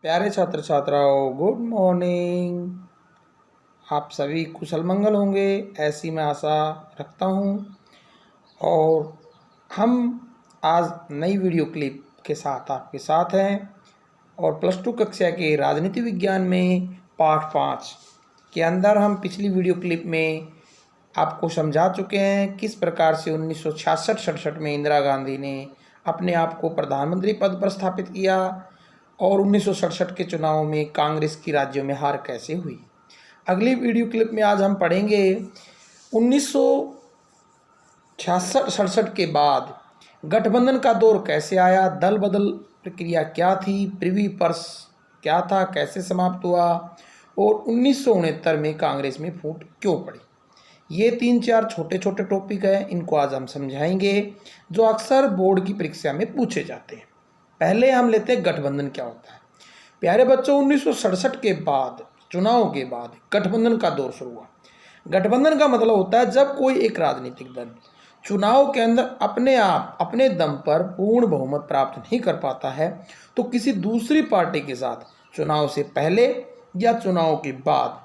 प्यारे छात्र छात्राओं, गुड मॉर्निंग। आप सभी कुशल मंगल होंगे, ऐसी मैं आशा रखता हूँ। और हम आज नई वीडियो क्लिप के साथ आपके साथ हैं और प्लस टू कक्षा के राजनीति विज्ञान में पाठ 5 के अंदर हम पिछली वीडियो क्लिप में आपको समझा चुके हैं किस प्रकार से 1966-67 में इंदिरा गांधी ने अपने आप को प्रधानमंत्री पद पर स्थापित किया और 1967 के चुनाव में कांग्रेस की राज्यों में हार कैसे हुई। अगली वीडियो क्लिप में आज हम पढ़ेंगे 1966-67 के बाद गठबंधन का दौर कैसे आया, दल बदल प्रक्रिया क्या थी, प्रिवी पर्स क्या था, कैसे समाप्त हुआ और 1969 में कांग्रेस में फूट क्यों पड़ी। ये 3-4 छोटे छोटे टॉपिक हैं, इनको आज हम समझाएंगे जो अक्सर बोर्ड की परीक्षा में पूछे जाते हैं। पहले हम लेते हैं गठबंधन क्या होता है। प्यारे बच्चों, 1967 के बाद चुनाव के बाद गठबंधन का दौर शुरू हुआ। गठबंधन का मतलब होता है जब कोई एक राजनीतिक दल चुनाव के अंदर अपने आप अपने दम पर पूर्ण बहुमत प्राप्त नहीं कर पाता है तो किसी दूसरी पार्टी के साथ चुनाव से पहले या चुनाव के बाद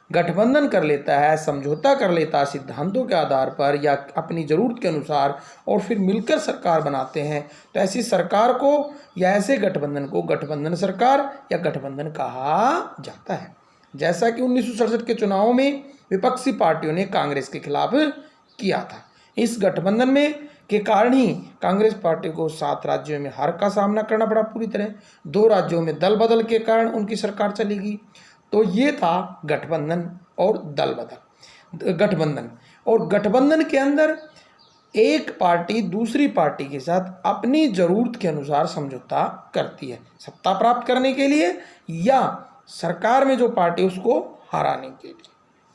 गठबंधन कर लेता है, समझौता कर लेता है सिद्धांतों के आधार पर या अपनी ज़रूरत के अनुसार, और फिर मिलकर सरकार बनाते हैं। तो ऐसी सरकार को या ऐसे गठबंधन को गठबंधन सरकार या गठबंधन कहा जाता है। जैसा कि 1967 के चुनाव में विपक्षी पार्टियों ने कांग्रेस के खिलाफ किया था। इस गठबंधन में के कारण ही कांग्रेस पार्टी को 7 राज्यों में हार का सामना करना पड़ा पूरी तरह। 2 राज्यों में दल बदल के कारण उनकी सरकार चलेगी। तो ये था गठबंधन और दल बदल। गठबंधन के अंदर एक पार्टी दूसरी पार्टी के साथ अपनी ज़रूरत के अनुसार समझौता करती है, सत्ता प्राप्त करने के लिए या सरकार में जो पार्टी उसको हराने के लिए।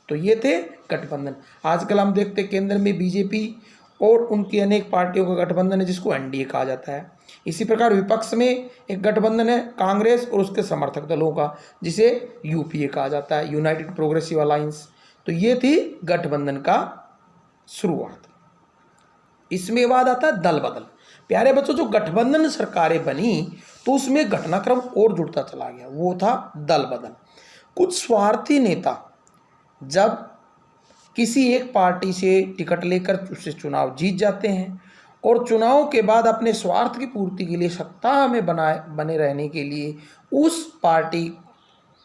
तो ये थे गठबंधन। आजकल हम देखते केंद्र में बीजेपी और उनकी अनेक पार्टियों का गठबंधन है जिसको एनडीए कहा जाता है। इसी प्रकार विपक्ष में एक गठबंधन है कांग्रेस और उसके समर्थक दलों का, जिसे यूपीए कहा जाता है, यूनाइटेड प्रोग्रेसिव अलायंस। तो ये थी गठबंधन का शुरुआत। इसमें बाद आता है दल बदल। प्यारे बच्चों, जो गठबंधन सरकारें बनी तो उसमें घटनाक्रम और जुड़ता चला गया, वो था दल बदल। कुछ स्वार्थी नेता जब किसी एक पार्टी से टिकट लेकर उससे चुनाव जीत जाते हैं और चुनाव के बाद अपने स्वार्थ की पूर्ति के लिए सत्ता में बने रहने के लिए उस पार्टी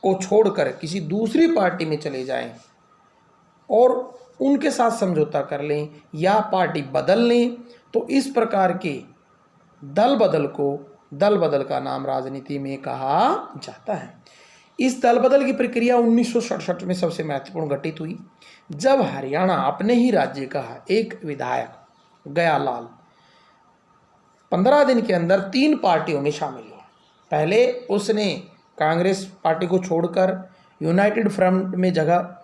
को छोड़कर किसी दूसरी पार्टी में चले जाएं और उनके साथ समझौता कर लें या पार्टी बदल लें, तो इस प्रकार के दल बदल का नाम राजनीति में कहा जाता है। इस दल बदल की प्रक्रिया 1967 में सबसे महत्वपूर्ण घटित हुई जब हरियाणा अपने ही राज्य का एक विधायक गयालाल 15 दिन के अंदर 3 पार्टियों में शामिल हुआ। पहले उसने कांग्रेस पार्टी को छोड़कर यूनाइटेड फ्रंट में जगह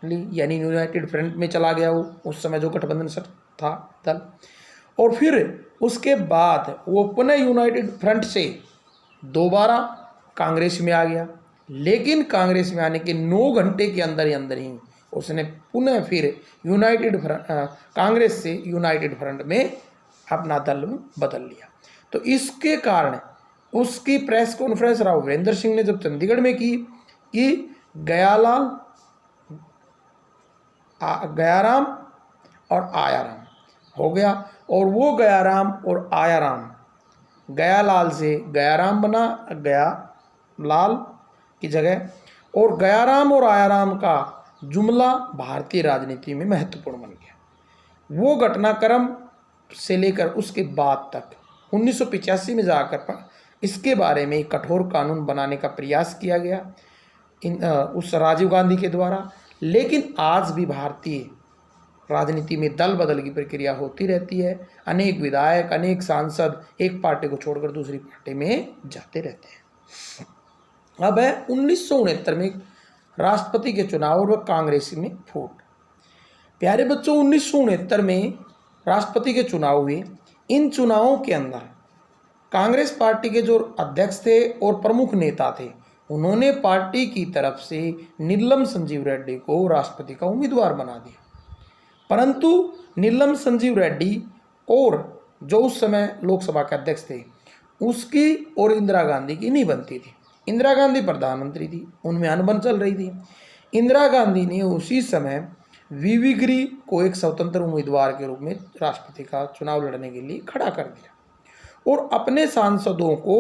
ली, यानी यूनाइटेड फ्रंट में चला गया वो, उस समय जो गठबंधन था दल। और फिर उसके बाद वो पुनः यूनाइटेड फ्रंट से दोबारा कांग्रेस में आ गया, लेकिन कांग्रेस में आने के 9 घंटे के अंदर ही उसने पुनः फिर कांग्रेस से यूनाइटेड फ्रंट में अपना दल बदल लिया। तो इसके कारण उसकी प्रेस कॉन्फ्रेंस राव वीरेंद्र सिंह ने जब चंडीगढ़ में की कि गयाराम और आयाराम हो गया, और वो गयाराम और आयाराम गयालाल से गयाराम बना, गयालाल की जगह, और गयाराम और आयाराम का जुमला भारतीय राजनीति में महत्वपूर्ण बन गया। वो घटनाक्रम से लेकर उसके बाद तक 1985 में जाकर इसके बारे में कठोर कानून बनाने का प्रयास किया गया उस राजीव गांधी के द्वारा। लेकिन आज भी भारतीय राजनीति में दल बदल की प्रक्रिया होती रहती है। अनेक विधायक, अनेक सांसद एक पार्टी को छोड़कर दूसरी पार्टी में जाते रहते हैं। अब है 1969 में राष्ट्रपति के चुनाव और कांग्रेस में फूट। प्यारे बच्चों, 1969 में राष्ट्रपति के चुनाव हुए। इन चुनावों के अंदर कांग्रेस पार्टी के जो अध्यक्ष थे और प्रमुख नेता थे, उन्होंने पार्टी की तरफ से नीलम संजीव रेड्डी को राष्ट्रपति का उम्मीदवार बना दिया। परंतु नीलम संजीव रेड्डी और जो उस समय लोकसभा के अध्यक्ष थे उसकी और इंदिरा गांधी की नहीं बनती थी। इंदिरा गांधी प्रधानमंत्री थी, उनमें अनबन चल रही थी। इंदिरा गांधी ने उसी समय वीवी गिरी को एक स्वतंत्र उम्मीदवार के रूप में राष्ट्रपति का चुनाव लड़ने के लिए खड़ा कर दिया और अपने सांसदों को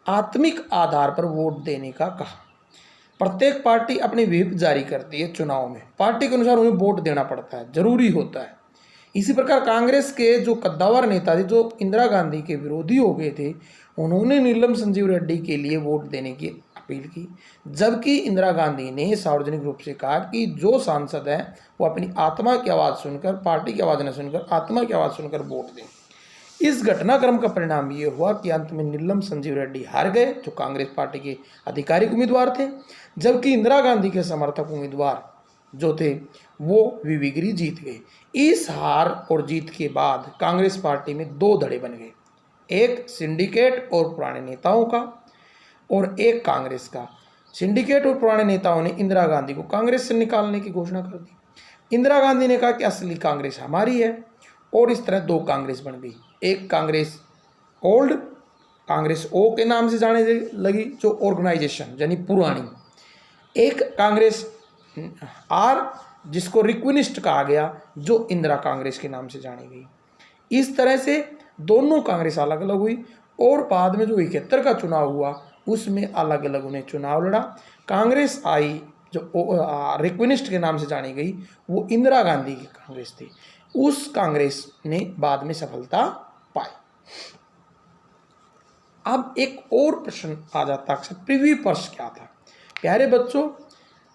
आत्मिक आधार पर वोट देने का कहा। प्रत्येक पार्टी अपनी व्हिप जारी करती है चुनाव में, पार्टी के अनुसार उन्हें वोट देना पड़ता है, जरूरी होता है। इसी प्रकार कांग्रेस के जो कद्दावर नेता थे, जो इंदिरा गांधी के विरोधी हो गए थे, उन्होंने नीलम संजीव रेड्डी के लिए वोट देने की अपील की, जबकि इंदिरा गांधी ने सार्वजनिक रूप से कहा कि जो सांसद हैं वो अपनी आत्मा की आवाज़ सुनकर, पार्टी की आवाज़ न सुनकर आत्मा की आवाज़ सुनकर वोट दें। इस घटनाक्रम का परिणाम ये हुआ कि अंत में नीलम संजीव रेड्डी हार गए, जो कांग्रेस पार्टी के आधिकारिक उम्मीदवार थे, जबकि इंदिरा गांधी के समर्थक उम्मीदवार जो थे वो वीवी गिरी जीत गए। इस हार और जीत के बाद कांग्रेस पार्टी में दो धड़े बन गए, एक सिंडिकेट और पुराने नेताओं का और एक कांग्रेस का। सिंडिकेट और पुराने नेताओं ने इंदिरा गांधी को कांग्रेस से निकालने की घोषणा कर दी। इंदिरा गांधी ने कहा कि असली कांग्रेस हमारी है और इस तरह दो कांग्रेस बन गई। एक कांग्रेस ओल्ड, कांग्रेस ओ के नाम से जाने लगी जो ऑर्गेनाइजेशन यानी पुरानी, एक कांग्रेस आर जिसको रिक्विनिस्ट कहा गया जो इंदिरा कांग्रेस के नाम से जानी गई। इस तरह से दोनों कांग्रेस अलग अलग हुई और बाद में जो 71 का चुनाव हुआ उसमें अलग अलग उन्हें चुनाव लड़ा। कांग्रेस आई जो रिक्विनिस्ट के नाम से जानी गई वो इंदिरा गांधी की कांग्रेस थी। उस कांग्रेस ने बाद में सफलता पाई। अब एक और प्रश्न आ जाता है, प्रिवी पर्स क्या था? प्यारे बच्चों,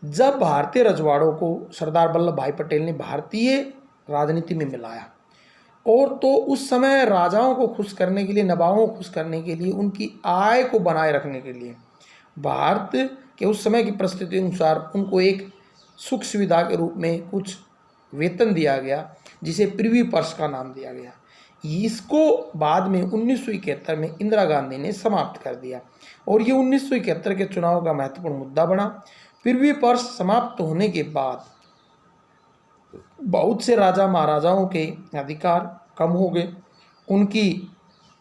जब भारतीय रजवाड़ों को सरदार वल्लभ भाई पटेल ने भारतीय राजनीति में मिलाया और तो उस समय राजाओं को खुश करने के लिए, नवाबों को खुश करने के लिए, उनकी आय को बनाए रखने के लिए भारत के उस समय की परिस्थिति अनुसार उनको एक सुख सुविधा के रूप में कुछ वेतन दिया गया जिसे प्रिवी पर्स का नाम दिया गया। इसको बाद में 1971 में इंदिरा गांधी ने समाप्त कर दिया और ये 1971 के चुनाव का महत्वपूर्ण मुद्दा बना। प्रिवी पर्स समाप्त होने के बाद बहुत से राजा महाराजाओं के अधिकार कम हो गए, उनकी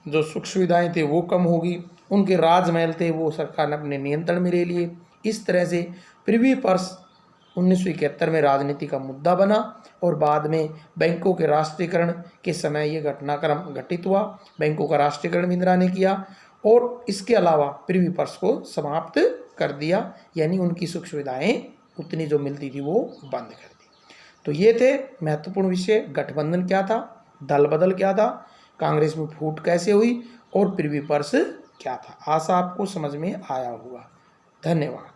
जो सुख सुविधाएं थे वो कम हो गई, उनके राजमहल थे वो सरकार ने अपने नियंत्रण में ले लिए। इस तरह से प्रिवी पर्स 1971 में राजनीति का मुद्दा बना और बाद में बैंकों के राष्ट्रीयकरण के समय ये घटनाक्रम घटित हुआ। बैंकों का राष्ट्रीयकरण इंदिरा ने किया और इसके अलावा प्रिवी पर्स को समाप्त कर दिया, यानी उनकी सुख सुविधाएं उतनी जो मिलती थी वो बंद कर दी। तो ये थे महत्वपूर्ण विषय, गठबंधन क्या था, दल बदल क्या था, कांग्रेस में फूट कैसे हुई और प्रिवी पर्स क्या था। आशा आपको समझ में आया होगा। धन्यवाद।